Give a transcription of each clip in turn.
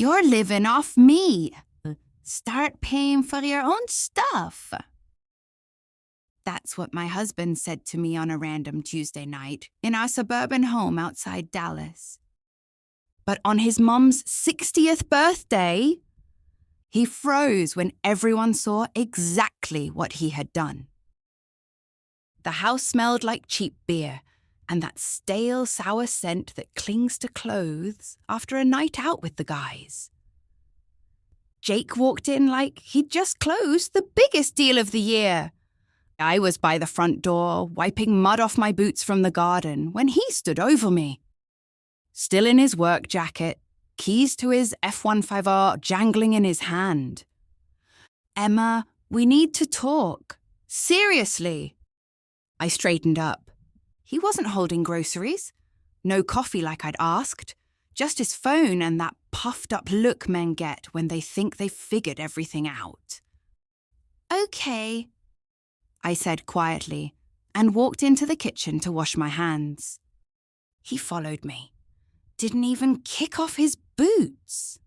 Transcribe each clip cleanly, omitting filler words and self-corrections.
You're living off me. Start paying for your own stuff. That's what my husband said to me on a random Tuesday night in our suburban home outside Dallas. But on his mum's 60th birthday, he froze when everyone saw exactly what he had done. The house smelled like cheap beer and that stale, sour scent that clings to clothes after a night out with the guys. Jake walked in like he'd just closed the biggest deal of the year. I was by the front door, wiping mud off my boots from the garden, when he stood over me. Still in his work jacket, keys to his F-15R jangling in his hand. "Emma, we need to talk. Seriously." I straightened up. He wasn't holding groceries. No coffee like I'd asked. Just his phone and that puffed-up look men get when they think they've figured everything out. "Okay," I said quietly, and walked into the kitchen to wash my hands. He followed me. Didn't even kick off his boots.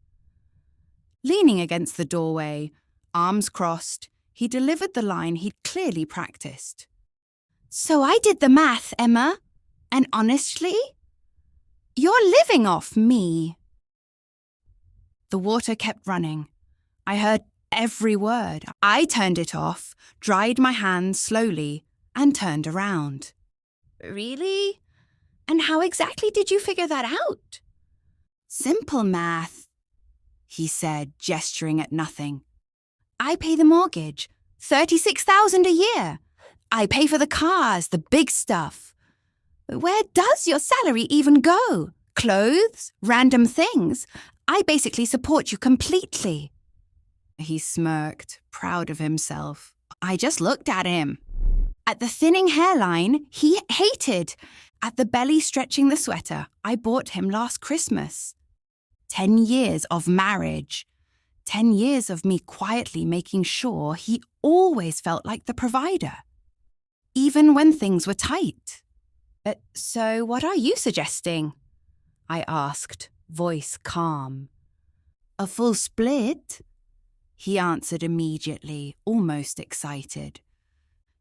Leaning against the doorway, arms crossed, he delivered the line he'd clearly practiced. "So I did the math, Emma, and honestly, you're living off me." The water kept running. I heard every word. I turned it off, dried my hands slowly, and turned around. "Really? And how exactly did you figure that out?" "Simple math," he said, gesturing at nothing. "I pay the mortgage, $36,000 a year. I pay for the cars, the big stuff. Where does your salary even go? Clothes? Random things? I basically support you completely." He smirked, proud of himself. I just looked at him. At the thinning hairline, he hated. At the belly stretching the sweater I bought him last Christmas. 10 years of marriage. 10 years of me quietly making sure he always felt like the provider. Even when things were tight. "So what are you suggesting?" I asked, voice calm. "A full split?" He answered immediately, almost excited.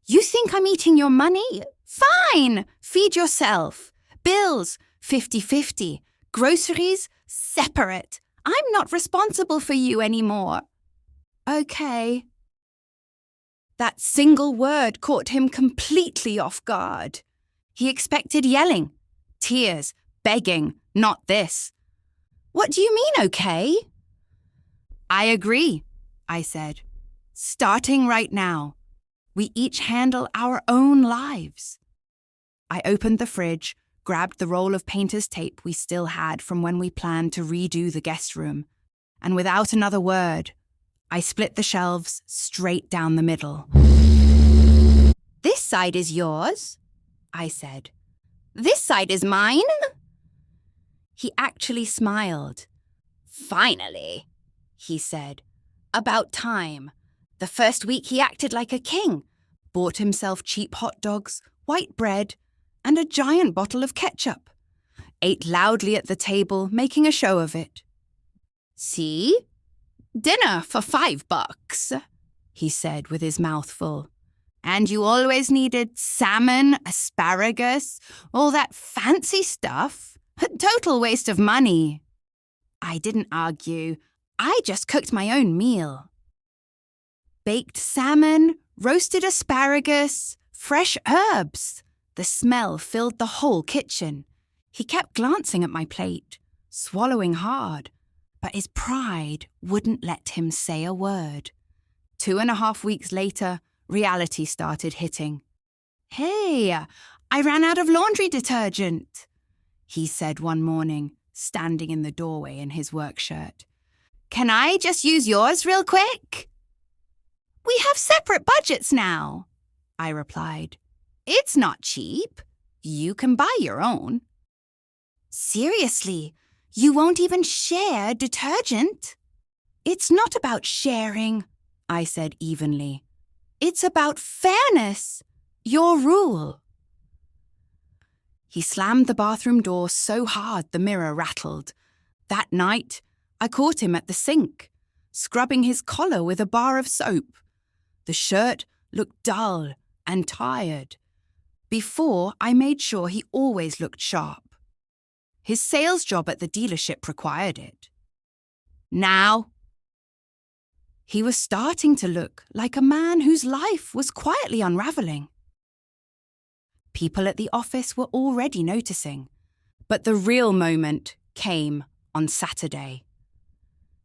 "You think I'm eating your money? Fine! Feed yourself. Bills, 50-50. Groceries, separate. I'm not responsible for you anymore." "Okay." That single word caught him completely off guard. He expected yelling, tears, begging, not this. "What do you mean, okay?" "I agree," I said. "Starting right now. We each handle our own lives." I opened the fridge, grabbed the roll of painter's tape we still had from when we planned to redo the guest room, and without another word, I split the shelves straight down the middle. "This side is yours," I said. "This side is mine." He actually smiled. "Finally," he said. "About time." The first week he acted like a king, bought himself cheap hot dogs, white bread, and a giant bottle of ketchup. Ate loudly at the table, making a show of it. "See? Dinner for $5, he said with his mouth full. "And you always needed salmon, asparagus, all that fancy stuff. A total waste of money." I didn't argue. I just cooked my own meal. Baked salmon, roasted asparagus, fresh herbs. The smell filled the whole kitchen. He kept glancing at my plate, swallowing hard, but his pride wouldn't let him say a word. 2.5 weeks later, reality started hitting. "Hey, I ran out of laundry detergent," he said one morning, standing in the doorway in his work shirt. "Can I just use yours real quick?" "We have separate budgets now," I replied. "It's not cheap. You can buy your own." "Seriously, you won't even share detergent?" "It's not about sharing," I said evenly. "It's about fairness. Your rule." He slammed the bathroom door so hard the mirror rattled. That night, I caught him at the sink, scrubbing his collar with a bar of soap. The shirt looked dull and tired. Before, I made sure he always looked sharp. His sales job at the dealership required it. Now, he was starting to look like a man whose life was quietly unraveling. People at the office were already noticing, but the real moment came on Saturday.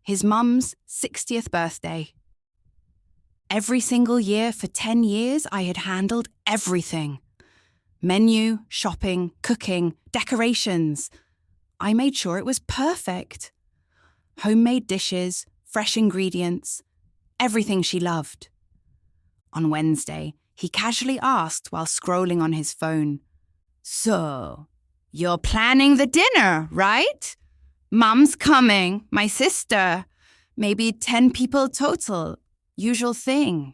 His mum's 60th birthday. Every single year for 10 years, I had handled everything. Menu, shopping, cooking, decorations. I made sure it was perfect. Homemade dishes, fresh ingredients, everything she loved. On Wednesday, he casually asked while scrolling on his phone, "So, you're planning the dinner, right? Mum's coming, my sister. Maybe 10 people total. Usual thing."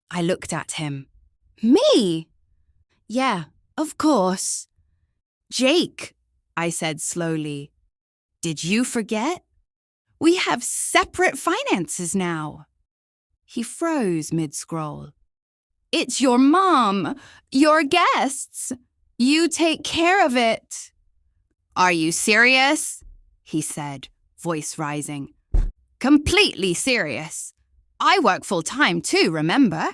I looked at him. "Me?" "Yeah, of course." "Jake," I said slowly, "did you forget? We have separate finances now." He froze mid-scroll. "It's your mom, your guests. You take care of it." "Are you serious?" he said, voice rising. "Completely serious. I work full-time too, remember?"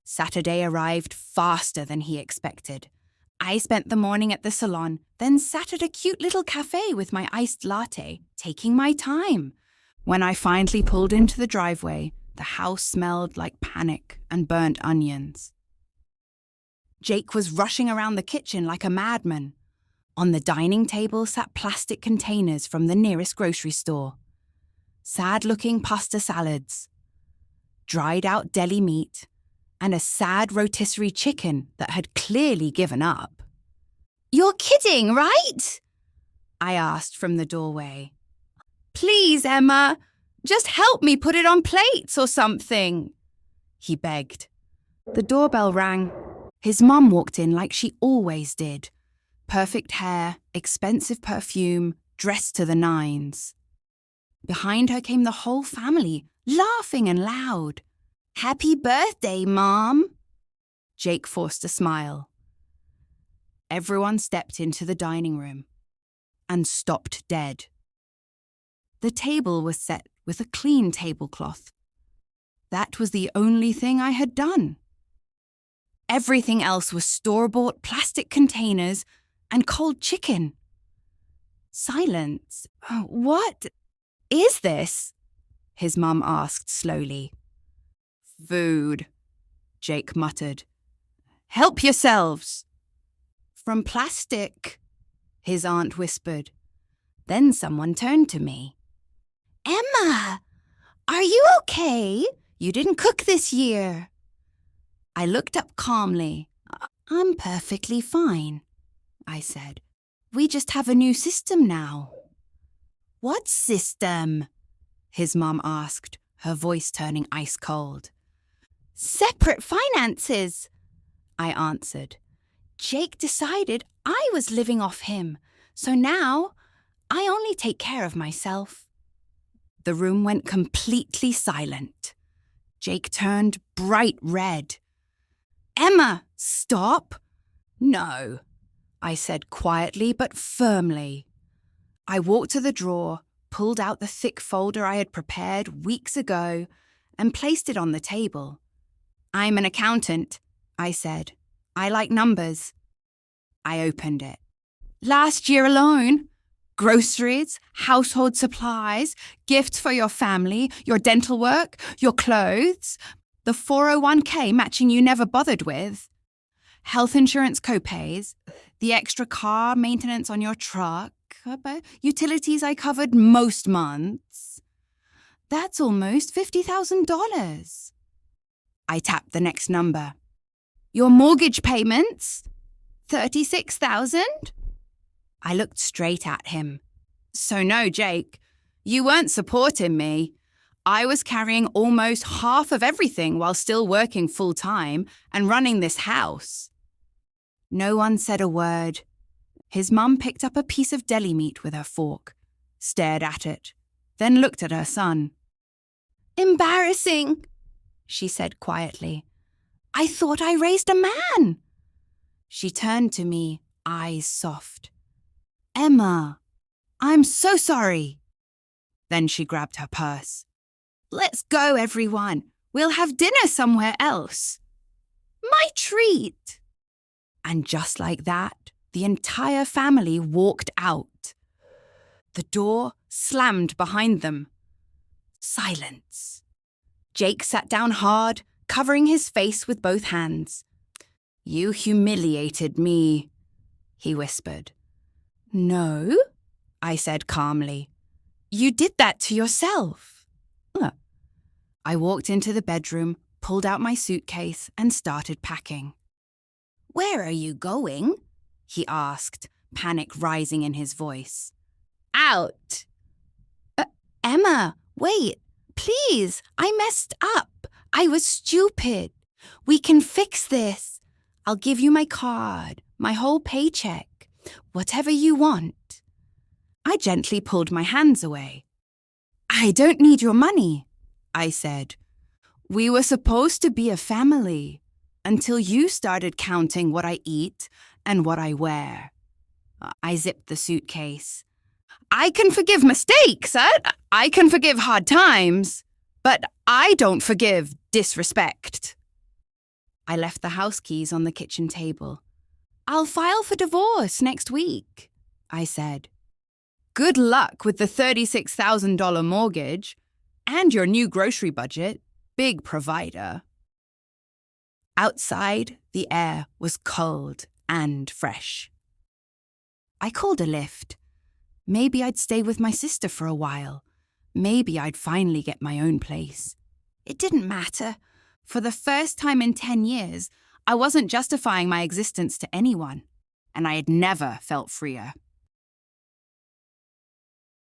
Saturday arrived faster than he expected. I spent the morning at the salon, then sat at a cute little cafe with my iced latte, taking my time. When I finally pulled into the driveway, the house smelled like panic and burnt onions. Jake was rushing around the kitchen like a madman. On the dining table sat plastic containers from the nearest grocery store. Sad-looking pasta salads, dried-out deli meat, and a sad rotisserie chicken that had clearly given up. "You're kidding, right?" I asked from the doorway. "Please, Emma, just help me put it on plates or something," he begged. The doorbell rang. His mum walked in like she always did. Perfect hair, expensive perfume, dressed to the nines. Behind her came the whole family, laughing and loud. "Happy birthday, Mom!" Jake forced a smile. Everyone stepped into the dining room and stopped dead. The table was set with a clean tablecloth. That was the only thing I had done. Everything else was store-bought plastic containers and cold chicken. Silence. "What is this?" his mum asked slowly. "Food," Jake muttered. "Help yourselves." "From plastic," his aunt whispered. Then someone turned to me. "Emma, are you okay? You didn't cook this year." I looked up calmly. "I'm perfectly fine," I said. "We just have a new system now." "What system?" his mum asked, her voice turning ice cold. "Separate finances," I answered. "Jake decided I was living off him, so now I only take care of myself." The room went completely silent. Jake turned bright red. "Emma, stop!" "No," I said quietly but firmly. I walked to the drawer, pulled out the thick folder I had prepared weeks ago, and placed it on the table. "I'm an accountant," I said. "I like numbers." I opened it. "Last year alone, groceries, household supplies, gifts for your family, your dental work, your clothes, the 401k matching you never bothered with, health insurance copays, the extra car maintenance on your truck, utilities I covered most months. That's almost $50,000. I tapped the next number. "Your mortgage payments? $36,000? I looked straight at him. "So no, Jake, you weren't supporting me. I was carrying almost half of everything while still working full-time and running this house." No one said a word. His mum picked up a piece of deli meat with her fork. stared at it, then looked at her son. "Embarrassing," she said quietly. "I thought I raised a man." She turned to me, eyes soft. "Emma, I'm so sorry." Then she grabbed her purse. "Let's go, everyone. We'll have dinner somewhere else." "My treat." And just like that, the entire family walked out. The door slammed behind them. Silence. Jake sat down hard, covering his face with both hands. "You humiliated me," he whispered. "No," I said calmly. "You did that to yourself." I walked into the bedroom, pulled out my suitcase, and started packing. "Where are you going?" he asked, panic rising in his voice. "Out." "Emma, wait. Please, I messed up. I was stupid. We can fix this. I'll give you my card, my whole paycheck, whatever you want." I gently pulled my hands away. "I don't need your money," I said. "We were supposed to be a family until you started counting what I eat and what I wear." I zipped the suitcase. "I can forgive mistakes, I can forgive hard times, but I don't forgive disrespect." I left the house keys on the kitchen table. "I'll file for divorce next week," I said. "Good luck with the $36,000 mortgage and your new grocery budget, big provider." Outside, the air was cold and fresh. I called a lift. Maybe I'd stay with my sister for a while. Maybe I'd finally get my own place. It didn't matter. For the first time in 10 years, I wasn't justifying my existence to anyone, and I had never felt freer.